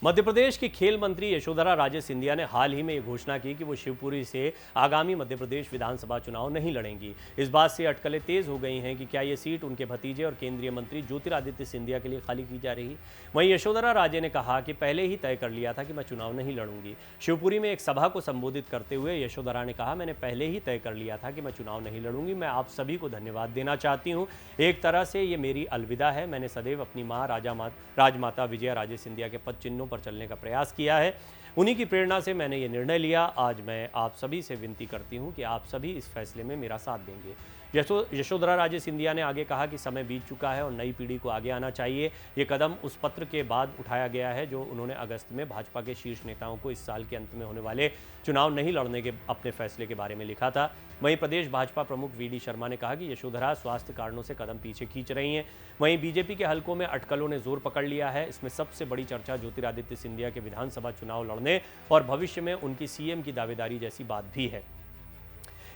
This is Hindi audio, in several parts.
मध्य प्रदेश की खेल मंत्री यशोधरा राजे सिंधिया ने हाल ही में ये घोषणा की कि वो शिवपुरी से आगामी मध्य प्रदेश विधानसभा चुनाव नहीं लड़ेंगी। इस बात से अटकलें तेज हो गई हैं कि क्या ये सीट उनके भतीजे और केंद्रीय मंत्री ज्योतिरादित्य सिंधिया के लिए खाली की जा रही। वहीं यशोधरा राजे ने कहा कि पहले ही तय कर लिया था कि मैं चुनाव नहीं लड़ूंगी। शिवपुरी में एक सभा को संबोधित करते हुए यशोधरा ने कहा, मैंने पहले ही तय कर लिया था कि मैं चुनाव नहीं लड़ूंगी। मैं आप सभी को धन्यवाद देना चाहती हूँ। एक तरह से ये मेरी अलविदा है। मैंने सदैव अपनी माँ राजमाता विजया राजे सिंधिया के पद चिन्हों पर चलने का प्रयास किया है। उन्हीं की प्रेरणा से मैंने ये निर्णय लिया। आज मैं आप सभी से विनती करती हूं कि आप सभी इस फैसले में मेरा साथ देंगे। यशोधरा राजे सिंधिया ने आगे कहा कि समय बीत चुका है और नई पीढ़ी को आगे आना चाहिए। ये कदम उस पत्र के बाद उठाया गया है जो उन्होंने अगस्त में भाजपा के शीर्ष नेताओं को इस साल के अंत में होने वाले चुनाव नहीं लड़ने के अपने फैसले के बारे में लिखा था। वहीं प्रदेश भाजपा प्रमुख वीडी शर्मा ने कहा कि यशोधरा स्वास्थ्य कारणों से कदम पीछे खींच रही हैं। वहीं बीजेपी के हलकों में अटकलों ने जोर पकड़ लिया है। इसमें सबसे बड़ी चर्चा ज्योतिरादित्य सिंधिया के विधानसभा चुनाव लड़ने और भविष्य में उनकी सीएम की दावेदारी जैसी बात भी है।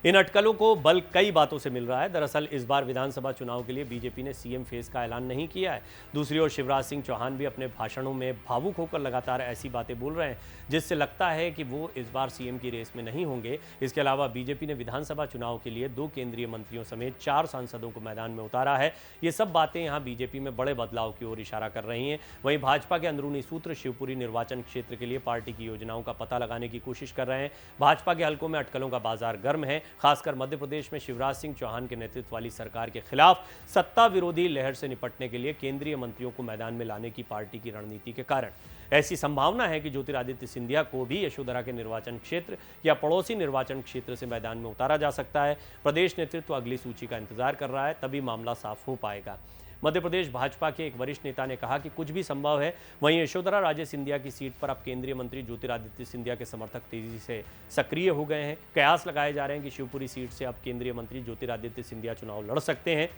इन अटकलों को बल कई बातों से मिल रहा है। दरअसल इस बार विधानसभा चुनाव के लिए बीजेपी ने सीएम फेस का ऐलान नहीं किया है। दूसरी ओर शिवराज सिंह चौहान भी अपने भाषणों में भावुक होकर लगातार ऐसी बातें बोल रहे हैं जिससे लगता है कि वो इस बार सीएम की रेस में नहीं होंगे। इसके अलावा बीजेपी ने विधानसभा चुनाव के लिए 2 केंद्रीय मंत्रियों समेत 4 सांसदों को मैदान में उतारा है। ये सब बातें यहाँ बीजेपी में बड़े बदलाव की ओर इशारा कर रही हैं। वहीं भाजपा के अंदरूनी सूत्र शिवपुरी निर्वाचन क्षेत्र के लिए पार्टी की योजनाओं का पता लगाने की कोशिश कर रहे हैं। भाजपा के हलकों में अटकलों का बाजार गर्म है। खासकर मध्य प्रदेश में शिवराज सिंह चौहान के नेतृत्व वाली सरकार के खिलाफ सत्ता विरोधी लहर से निपटने के लिए केंद्रीय मंत्रियों को मैदान में लाने की पार्टी की रणनीति के कारण ऐसी संभावना है कि ज्योतिरादित्य सिंधिया को भी यशोधरा के निर्वाचन क्षेत्र या पड़ोसी निर्वाचन क्षेत्र से मैदान में उतारा जा सकता है। प्रदेश नेतृत्व अगली सूची का इंतजार कर रहा है, तभी मामला साफ हो पाएगा। मध्य प्रदेश भाजपा के एक वरिष्ठ नेता ने कहा कि कुछ भी संभव है। वहीं यशोधरा राजे सिंधिया की सीट पर अब केंद्रीय मंत्री ज्योतिरादित्य सिंधिया के समर्थक तेजी से सक्रिय हो गए हैं। कयास लगाए जा रहे हैं कि शिवपुरी सीट से अब केंद्रीय मंत्री ज्योतिरादित्य सिंधिया चुनाव लड़ सकते हैं।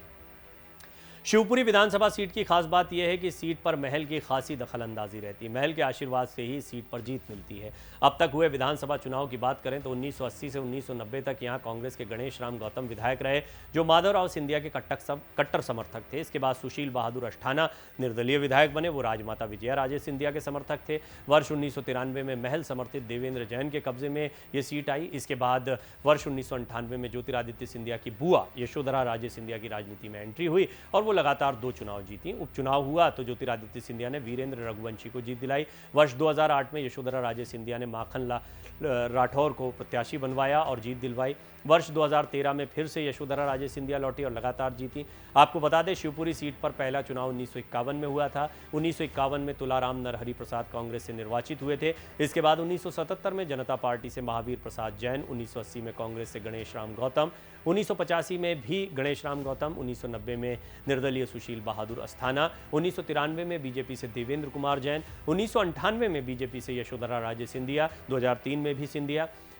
शिवपुरी विधानसभा सीट की खास बात यह है कि सीट पर महल की खासी दखलंदाजी रहती है। महल के आशीर्वाद से ही सीट पर जीत मिलती है। अब तक हुए विधानसभा चुनाव की बात करें तो 1980 से 1990 तक यहां कांग्रेस के गणेश राम गौतम विधायक रहे जो माधवराव सिंधिया के कट्टर समर्थक थे। इसके बाद सुशील बहादुर अष्ठाना निर्दलीय विधायक बने। वो राजमाता विजया राजे सिंधिया के समर्थक थे। वर्ष 1993 में महल समर्थित देवेंद्र जैन के कब्जे में ये सीट आई। इसके बाद वर्ष 1998 में ज्योतिरादित्य सिंधिया की बुआ यशोधरा राजे सिंधिया की राजनीति में एंट्री हुई और वो लगातार 2 चुनाव जीती। उपचुनाव हुआ तो ज्योतिरादित्य सिंधिया ने वीरेंद्र रघुवंशी को जीत दिलाई। वर्ष 2008 में यशोधरा राजे सिंधिया ने माखन राठौर को प्रत्याशी बनवाया और जीत दिलवाई। वर्ष 2013 में फिर से यशोधरा राजे सिंधिया लौटी और लगातार जीती। आपको बता दें शिवपुरी सीट पर पहला चुनाव 1951 में हुआ था। 1951 में तुलाराम नरहरि प्रसाद कांग्रेस से निर्वाचित हुए थे। इसके बाद 1977 में जनता पार्टी से महावीर प्रसाद जैन, 1980 में कांग्रेस से गणेश राम गौतम, 1985 में भी गणेश राम गौतम, 1990 में निर्दलीय सुशील बहादुर अस्थाना, 1993 में बीजेपी से देवेंद्र कुमार जैन, 1998 में बीजेपी से यशोधरा राजे सिंधिया, 2003 में भी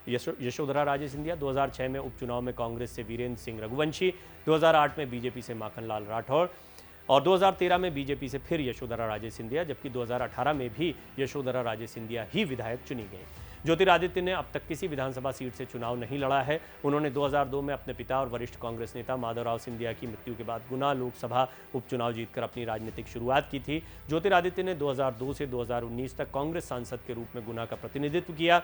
यशोधरा राजे सिंधिया, 2006 में उपचुनाव में कांग्रेस से वीरेंद्र सिंह रघुवंशी, 2008 में बीजेपी से माखनलाल राठौर और 2013 में बीजेपी से फिर यशोधरा राजे सिंधिया, जबकि 2018 में भी यशोधरा राजे सिंधिया ही विधायक चुनी गई। ज्योतिरादित्य ने अब तक किसी विधानसभा सीट से चुनाव नहीं लड़ा है। उन्होंने 2002 में अपने पिता और वरिष्ठ कांग्रेस नेता माधवराव सिंधिया की मृत्यु के बाद गुना लोकसभा उपचुनाव जीतकर अपनी राजनीतिक शुरुआत की थी। ज्योतिरादित्य ने 2002 से 2019 तक कांग्रेस सांसद के रूप में गुना का प्रतिनिधित्व किया।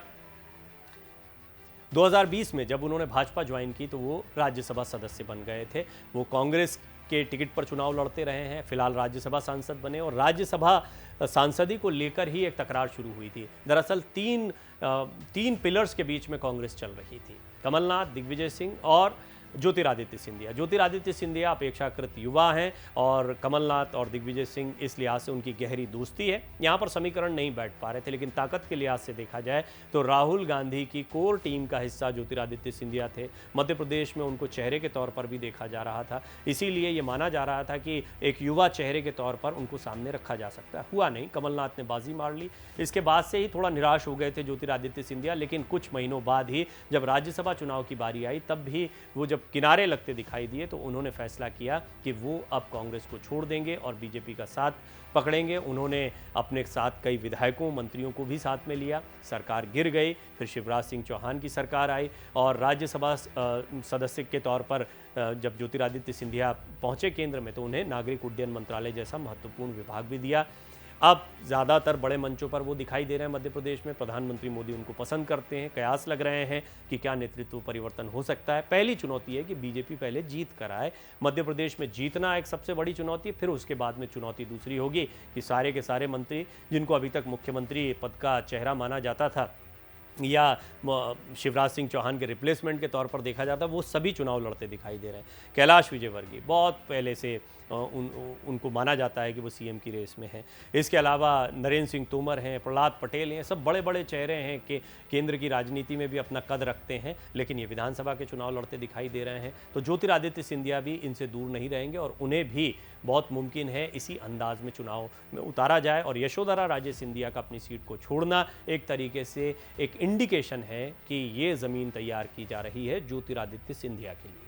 2020 में जब उन्होंने भाजपा ज्वाइन की तो वो राज्यसभा सदस्य बन गए थे। वो कांग्रेस के टिकट पर चुनाव लड़ते रहे हैं। फिलहाल राज्यसभा सांसद बने और राज्यसभा सांसदी को लेकर ही एक तकरार शुरू हुई थी। दरअसल तीन पिलर्स के बीच में कांग्रेस चल रही थी, कमलनाथ, दिग्विजय सिंह और ज्योतिरादित्य सिंधिया। ज्योतिरादित्य सिंधिया अपेक्षाकृत युवा हैं और कमलनाथ और दिग्विजय सिंह इस लिहाज से उनकी गहरी दोस्ती है। यहाँ पर समीकरण नहीं बैठ पा रहे थे, लेकिन ताकत के लिहाज से देखा जाए तो राहुल गांधी की कोर टीम का हिस्सा ज्योतिरादित्य सिंधिया थे। मध्य प्रदेश में उनको चेहरे के तौर पर भी देखा जा रहा था। इसीलिए ये माना जा रहा था कि एक युवा चेहरे के तौर पर उनको सामने रखा जा सकता है। हुआ नहीं, कमलनाथ ने बाजी मार ली। इसके बाद से ही थोड़ा निराश हो गए थे ज्योतिरादित्य सिंधिया, लेकिन कुछ महीनों बाद ही जब राज्यसभा चुनाव की बारी आई तब भी वो जब किनारे लगते दिखाई दिए तो उन्होंने फैसला किया कि वो अब कांग्रेस को छोड़ देंगे और बीजेपी का साथ पकड़ेंगे। उन्होंने अपने साथ कई विधायकों, मंत्रियों को भी साथ में लिया। सरकार गिर गई, फिर शिवराज सिंह चौहान की सरकार आई और राज्यसभा सदस्य के तौर पर जब ज्योतिरादित्य सिंधिया पहुंचे केंद्र में तो उन्हें नागरिक उड्डयन मंत्रालय जैसा महत्वपूर्ण विभाग भी दिया। अब ज़्यादातर बड़े मंचों पर वो दिखाई दे रहे हैं मध्य प्रदेश में। प्रधानमंत्री मोदी उनको पसंद करते हैं। कयास लग रहे हैं कि क्या नेतृत्व परिवर्तन हो सकता है। पहली चुनौती है कि बीजेपी पहले जीत कर आए। मध्य प्रदेश में जीतना एक सबसे बड़ी चुनौती है। फिर उसके बाद में चुनौती दूसरी होगी कि सारे के सारे मंत्री जिनको अभी तक मुख्यमंत्री पद का चेहरा माना जाता था या शिवराज सिंह चौहान के रिप्लेसमेंट के तौर पर देखा जाता, वो सभी चुनाव लड़ते दिखाई दे रहे हैं। कैलाश विजयवर्गीय बहुत पहले से उनको माना जाता है कि वो सीएम की रेस में हैं। इसके अलावा नरेंद्र सिंह तोमर हैं, प्रहलाद पटेल हैं, सब बड़े बड़े चेहरे हैं कि केंद्र की राजनीति में भी अपना कद रखते हैं, लेकिन ये विधानसभा के चुनाव लड़ते दिखाई दे रहे हैं। तो ज्योतिरादित्य सिंधिया भी इनसे दूर नहीं रहेंगे और उन्हें भी बहुत मुमकिन है इसी अंदाज में चुनाव में उतारा जाए। और यशोधरा राजे सिंधिया का अपनी सीट को छोड़ना एक तरीके से एक इंडिकेशन है कि ये ज़मीन तैयार की जा रही है ज्योतिरादित्य सिंधिया के लिए।